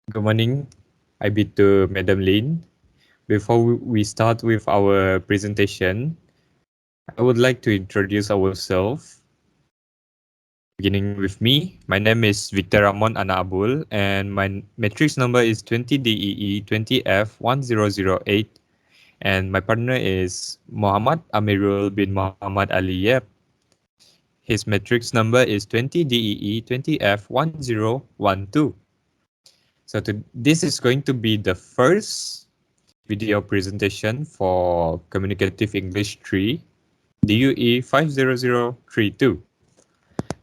Good morning. I be to Madam Lin. Before we start with our presentation, I would like to introduce ourselves. Beginning with me, my name is Victor Ramon Anak Abul, and my matrix number is 20DEE20F1008, and my partner is Muhammad Amirul bin Muhammad Ali Yep. His matrix number is 20DEE20F1012. This is going to be the first video presentation for Communicative English 3, DUE50032.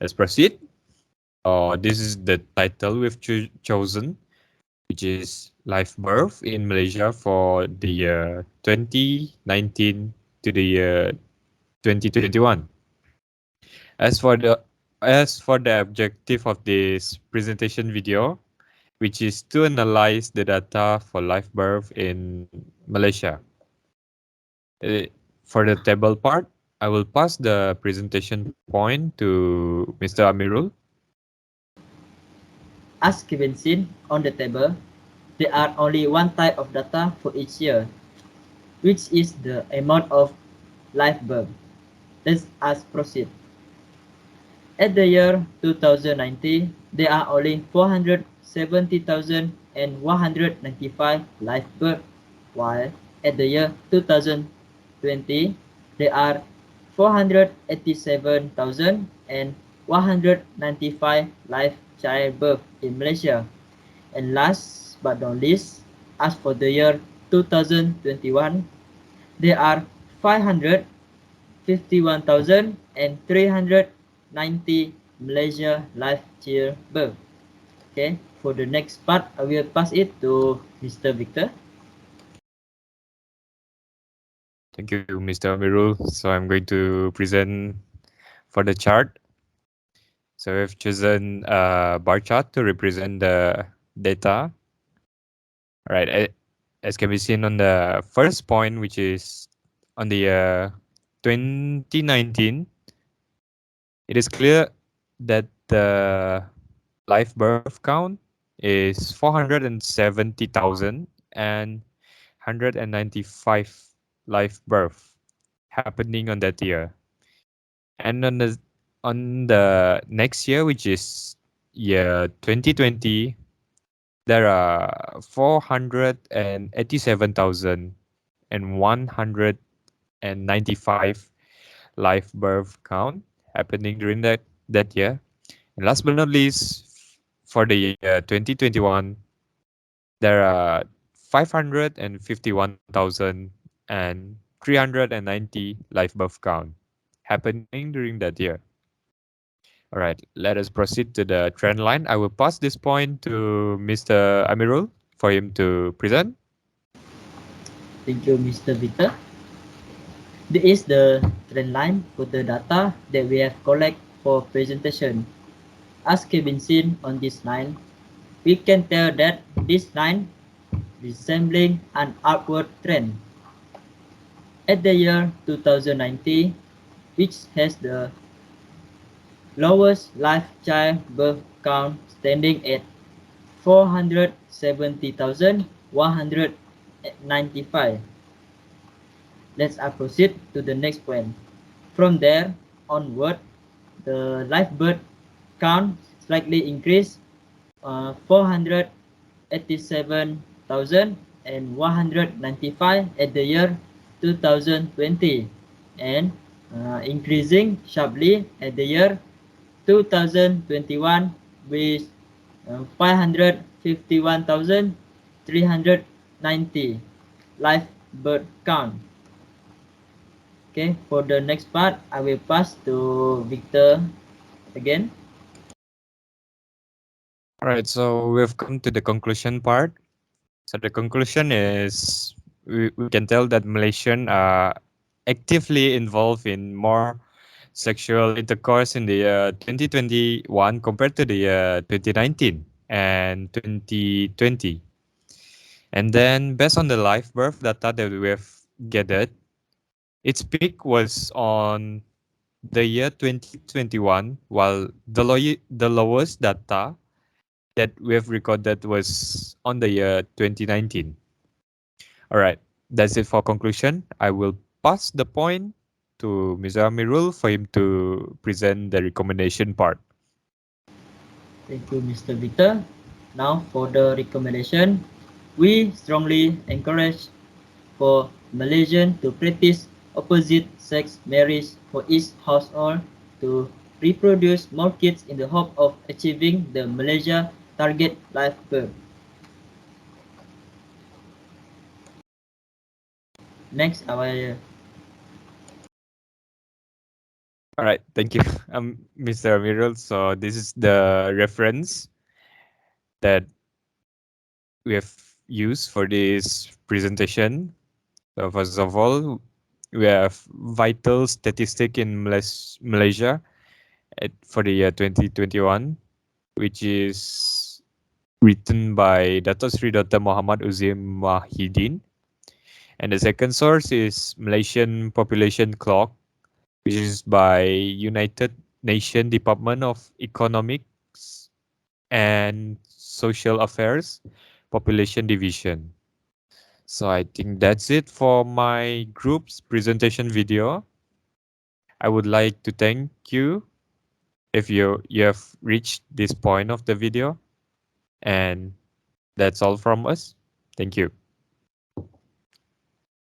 Let's proceed. This is the title we've chosen, which is Live Birth in Malaysia for the year 2019 to the year 2021. As for the as for the objective of this presentation video, which is to analyze the data for live birth in Malaysia. Uh, for the table part, I will pass the presentation point to Mr. Amirul. As given seen on the table, there are only one type of data for each year, which is the amount of live birth. Let us proceed. At the year 2019, there are only 470,195 live birth, while at the year 2020, there are 487,195 live childbirth in Malaysia. And last but not least, as for the year 2021, there are 551,390 Malaysia live childbirth. Okay, for the next part, I will pass it to Mr. Victor. Thank you, Mr. Amirul. So I'm going to present for the chart. So we've chosen a bar chart to represent the data. All right, as can be seen on the first point, which is on the 2019, it is clear that the live birth count is 470,000 and 195 live birth happening on that year. And on the next year, which is year 2020, there are 487,195 live birth count happening during that year. And last but not least, for the year 2021, there are 551,390 live birth count happening during that year. All right, let us proceed to the trend line. I will pass this point to Mr. Amirul for him to present. Thank you, Mr. Victor. This is the trend line for the data that we have collected for presentation. As can be seen on this line, we can tell that this line resembling an upward trend. At the year 2019, which has the lowest live childbirth count standing at 470,195. Let's proceed to the next point. From there onward, the live birth count slightly increased 487,195 at the year 2020 and increasing sharply at the year 2021 with 551,390 live birth count. Okay, for the next part, I will pass to Victor again. All right, so we've come to the conclusion part. So the conclusion is we can tell that Malaysian are actively involved in more sexual intercourse in the year 2021 compared to the year 2019 and 2020. And then based on the live birth data that we have gathered, its peak was on the year 2021, while the lowest data that we have recorded was on the year 2019. All right, that's it for conclusion. I will pass the point to Mr. Amirul for him to present the recommendation part. Thank you, Mr. Victor. Now for the recommendation, we strongly encourage for Malaysian to practice opposite sex marriage for each household to reproduce more kids in the hope of achieving the Malaysia target life goal. Next, our All right, thank you, Mr. Amirul. So this is the reference that we have used for this presentation. So first of all, we have vital statistic in Malaysia for the year 2021, which is written by Dato Sri Dr. Muhammad Uzim Mahidin. And the second source is Malaysian Population Clock, which is by United Nations Department of Economics and Social Affairs Population Division. So I think that's it for my group's presentation video. I would like to thank you if you have reached this point of the video, and that's all from us. Thank you.